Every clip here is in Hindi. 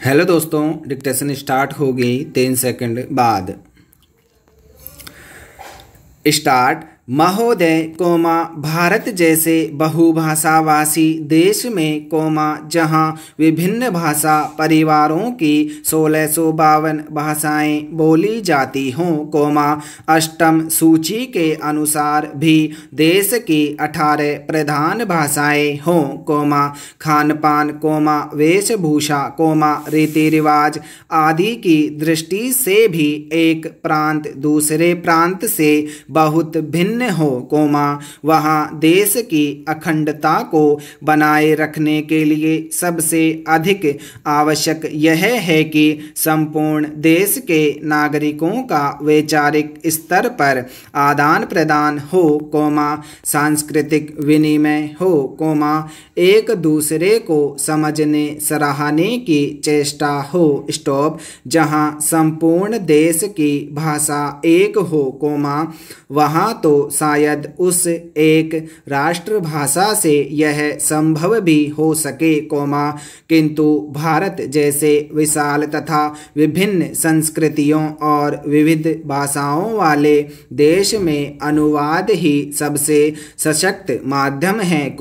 हेलो दोस्तों, डिक्टेशन स्टार्ट हो गई 3 सेकंड बाद। स्टार्ट। महोदय, भारत जैसे बहुभाषावासी देश में, जहां विभिन्न भाषा परिवारों की 1652 भाषाएं बोली जाती हों, अष्टम सूची के अनुसार भी देश की 18 प्रधान भाषाएं हों, खान पान, वेशभूषा, रीति रिवाज आदि की दृष्टि से भी एक प्रांत दूसरे प्रांत से बहुत भिन्न हो, वहाँ देश की अखंडता को बनाए रखने के लिए सबसे अधिक आवश्यक यह है कि संपूर्ण देश के नागरिकों का वैचारिक स्तर पर आदान प्रदान हो, सांस्कृतिक विनिमय हो, एक दूसरे को समझने सराहने की चेष्टा हो, स्टॉप। जहाँ संपूर्ण देश की भाषा एक हो, वहाँ तो शायद उस एक राष्ट्रभाषा से यह संभव भी हो सके, किंतु भारत जैसे विशाल तथा विभिन्न संस्कृतियों और विविध भाषाओं वाले देश में अनुवाद ही सबसे सशक्त माध्यम है,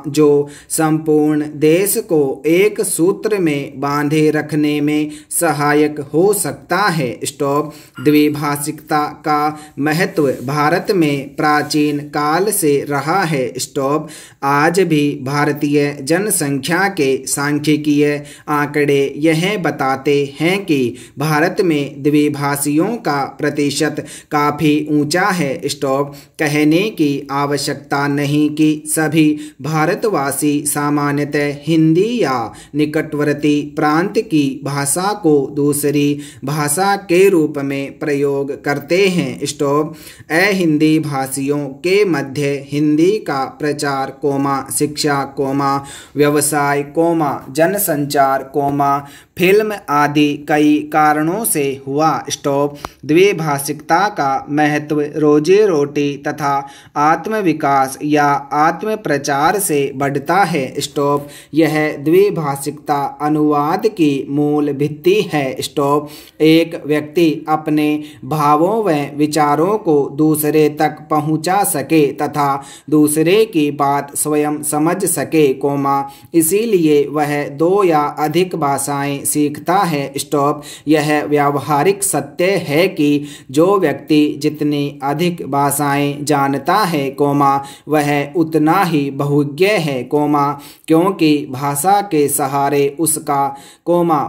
जो संपूर्ण देश को एक सूत्र में बांधे रखने में सहायक हो सकता है, स्टॉप। द्विभाषिकता का महत्व भारत में प्राचीन काल से रहा है, स्टॉप। आज भी भारतीय जनसंख्या के सांख्यिकीय आंकड़े यह बताते हैं कि भारत में द्विभाषियों का प्रतिशत काफ़ी ऊंचा है, स्टॉप। कहने की आवश्यकता नहीं कि सभी भारतवासी सामान्यतः हिंदी या निकटवर्ती प्रांत की भाषा को दूसरी भाषा के रूप में प्रयोग करते हैं, स्टॉप। हिंदी भाषियों के मध्य हिंदी का प्रचार, शिक्षा, व्यवसाय, जनसंचार, फिल्म आदि कई कारणों से हुआ, स्टॉप। द्विभाषिकता का महत्व रोजी रोटी तथा आत्मविकास या आत्म प्रचार से बढ़ता है, स्टॉप। यह द्विभाषिकता अनुवाद की मूल भित्ति है, स्टॉप। एक व्यक्ति अपने भावों व विचारों को दूसरे तक पहुंचा सके तथा दूसरे की बात स्वयं समझ सके, इसीलिए वह 2 या अधिक भाषाएं सीखता है, स्टॉप। यह व्यावहारिक सत्य है कि जो व्यक्ति जितनी अधिक भाषाएं जानता है, वह उतना ही बहुज्ञ है, क्योंकि भाषा के सहारे उसका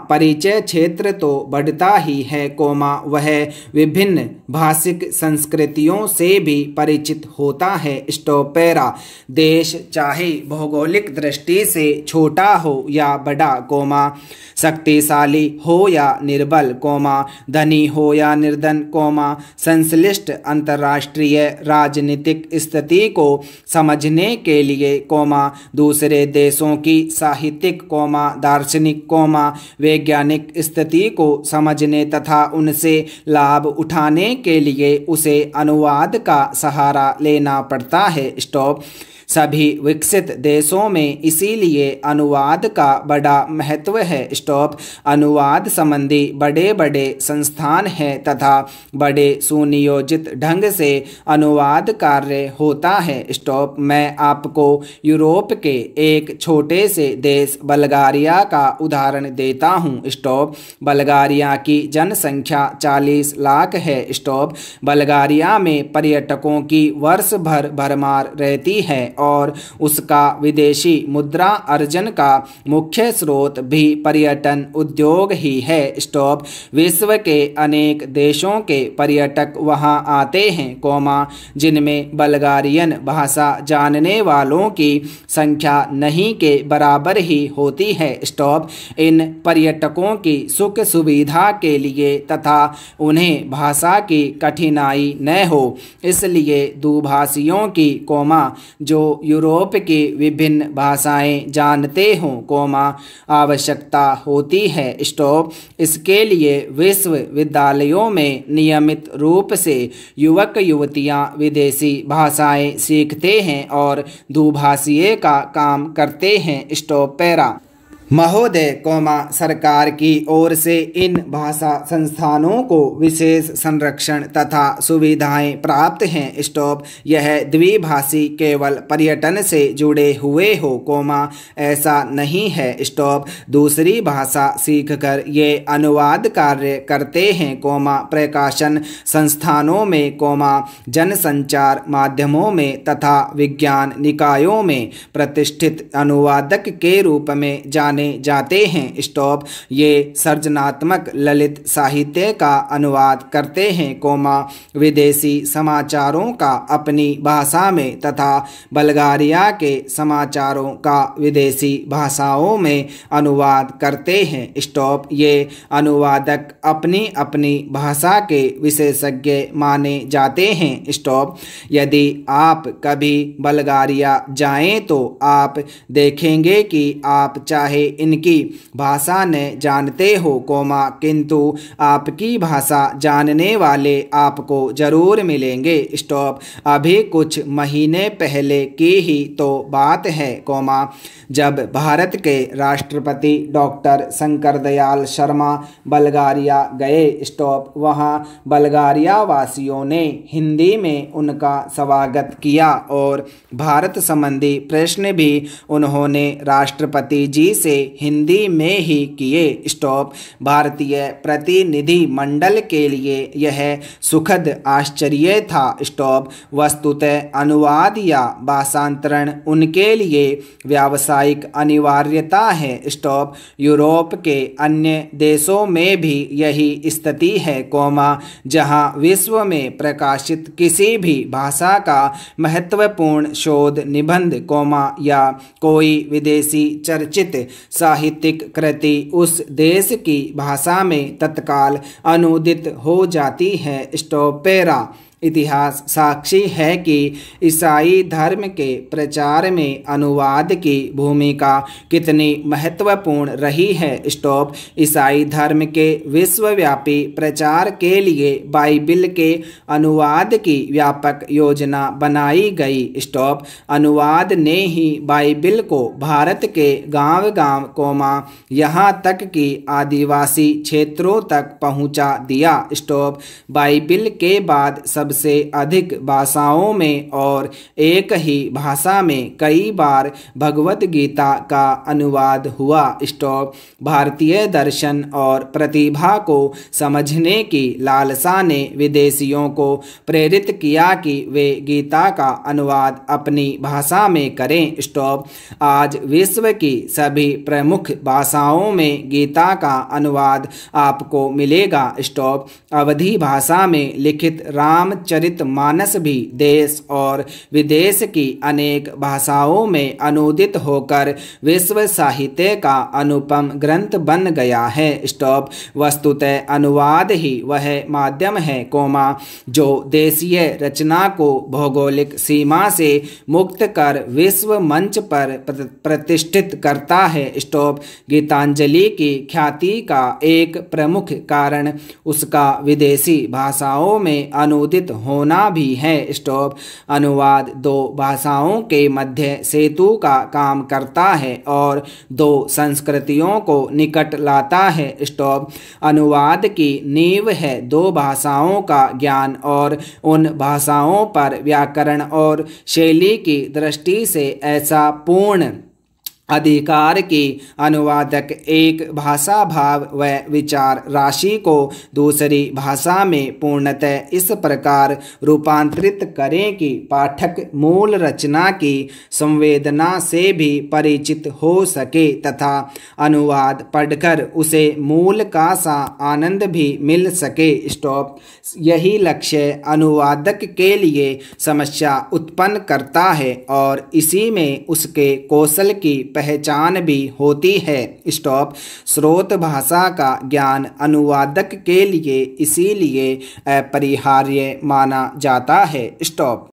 परिचय क्षेत्र तो बढ़ता ही है, वह विभिन्न भाषिक संस्कृतियों से भी परिचित होता है, स्टॉप। पैरा। देश चाहे भौगोलिक दृष्टि से छोटा हो या बड़ा, शक्तिशाली हो या निर्बल, धनी हो या निर्धन, संश्लिष्ट अंतर्राष्ट्रीय राजनीतिक स्थिति को समझने के लिए, दूसरे देशों की साहित्यिक, दार्शनिक, वैज्ञानिक स्थिति को समझने तथा उनसे लाभ उठाने के लिए उसे अनुवाद का सहारा लेना पड़ता है, स्टॉप। सभी विकसित देशों में इसीलिए अनुवाद का बड़ा महत्व है, स्टॉप। अनुवाद संबंधी बड़े बड़े संस्थान हैं तथा बड़े सुनियोजित ढंग से अनुवाद कार्य होता है, स्टॉप। मैं आपको यूरोप के एक छोटे से देश बल्गारिया का उदाहरण देता हूँ, स्टॉप। बल्गारिया की जनसंख्या 40 लाख है, स्टॉप। बल्गारिया में पर्यटकों की वर्ष भर भरमार रहती है और उसका विदेशी मुद्रा अर्जन का मुख्य स्रोत भी पर्यटन उद्योग ही है, स्टॉप। विश्व के अनेक देशों के पर्यटक वहां आते हैं, जिनमें बल्गारियन भाषा जानने वालों की संख्या नहीं के बराबर ही होती है, स्टॉप। इन पर्यटकों की सुख सुविधा के लिए तथा उन्हें भाषा की कठिनाई न हो, इसलिए दुभाषियों की, जो यूरोप की विभिन्न भाषाएं जानते हों, आवश्यकता होती है, स्टॉप। इसके लिए विश्वविद्यालयों में नियमित रूप से युवक युवतियां विदेशी भाषाएं सीखते हैं और दुभाषीय का काम करते हैं, स्टॉप। पैरा। महोदय सरकार की ओर से इन भाषा संस्थानों को विशेष संरक्षण तथा सुविधाएं प्राप्त हैं। स्टॉप। यह द्विभाषी केवल पर्यटन से जुड़े हुए हो, ऐसा नहीं है। स्टॉप। दूसरी भाषा सीखकर ये अनुवाद कार्य करते हैं, प्रकाशन संस्थानों में, जनसंचार माध्यमों में तथा विज्ञान निकायों में प्रतिष्ठित अनुवादक के रूप में जाने जाते हैं। स्टॉप। ये सृजनात्मक ललित साहित्य का अनुवाद करते हैं, विदेशी समाचारों का अपनी भाषा में तथा बल्गारिया के समाचारों का विदेशी भाषाओं में अनुवाद करते हैं। स्टॉप। ये अनुवादक अपनी अपनी भाषा के विशेषज्ञ माने जाते हैं। स्टॉप। यदि आप कभी बल्गारिया जाएं तो आप देखेंगे कि आप चाहे इनकी भाषा न जानते हो, किंतु आपकी भाषा जानने वाले आपको जरूर मिलेंगे। स्टॉप। अभी कुछ महीने पहले की ही तो बात है, जब भारत के राष्ट्रपति डॉक्टर शंकर दयाल शर्मा बल्गारिया गए। स्टॉप। वहाँ बल्गारिया वासियों ने हिंदी में उनका स्वागत किया और भारत संबंधी प्रश्न भी उन्होंने राष्ट्रपति जी से हिंदी में ही किए। स्टॉप। भारतीय प्रतिनिधि मंडल के लिए यह सुखद आश्चर्य था। स्टॉप। वस्तुतः अनुवाद या भाषांतरण उनके लिए व्यावसायिक अनिवार्यता है। स्टॉप। यूरोप के अन्य देशों में भी यही स्थिति है, जहां विश्व में प्रकाशित किसी भी भाषा का महत्वपूर्ण शोध निबंध, या कोई विदेशी चर्चित साहित्यिक कृति उस देश की भाषा में तत्काल अनुदित हो जाती है। स्टॉपेरा। इतिहास साक्षी है कि ईसाई धर्म के प्रचार में अनुवाद की भूमिका कितनी महत्वपूर्ण रही है। स्टॉप। ईसाई धर्म के विश्वव्यापी प्रचार के लिए बाइबिल के अनुवाद की व्यापक योजना बनाई गई। स्टॉप। अनुवाद ने ही बाइबिल को भारत के गांव-गांव, यहाँ तक कि आदिवासी क्षेत्रों तक पहुँचा दिया। स्टॉप। बाइबिल के बाद सबसे अधिक भाषाओं में और एक ही भाषा में कई बार भगवत गीता का अनुवाद हुआ। स्टॉप। भारतीय दर्शन और प्रतिभा को समझने की लालसा ने विदेशियों को प्रेरित किया कि वे गीता का अनुवाद अपनी भाषा में करें। स्टॉप। आज विश्व की सभी प्रमुख भाषाओं में गीता का अनुवाद आपको मिलेगा। स्टॉप। अवधी भाषा में लिखित रामचरितमानस भी देश और विदेश की अनेक भाषाओं में अनुदित होकर विश्व साहित्य का अनुपम ग्रंथ बन गया है। स्टॉप। वस्तुतः अनुवाद ही वह माध्यम है, जो देशीय रचना को भौगोलिक सीमा से मुक्त कर विश्व मंच पर प्रतिष्ठित करता है। स्टॉप। गीतांजलि की ख्याति का एक प्रमुख कारण उसका विदेशी भाषाओं में अनुदित होना भी है। स्टॉप। अनुवाद दो भाषाओं के मध्य सेतु का काम करता है और दो संस्कृतियों को निकट लाता है। स्टॉप। अनुवाद की नींव है दो भाषाओं का ज्ञान और उन भाषाओं पर व्याकरण और शैली की दृष्टि से ऐसा पूर्ण अधिकार की अनुवादक एक भाषा भाव व विचार राशि को दूसरी भाषा में पूर्णतः इस प्रकार रूपांतरित करें कि पाठक मूल रचना की संवेदना से भी परिचित हो सके तथा अनुवाद पढ़कर उसे मूल का सा आनंद भी मिल सके। स्टॉप। यही लक्ष्य अनुवादक के लिए समस्या उत्पन्न करता है और इसी में उसके कौशल की पहचान भी होती है। स्टॉप। स्रोत भाषा का ज्ञान अनुवादक के लिए इसीलिए अपरिहार्य माना जाता है। स्टॉप।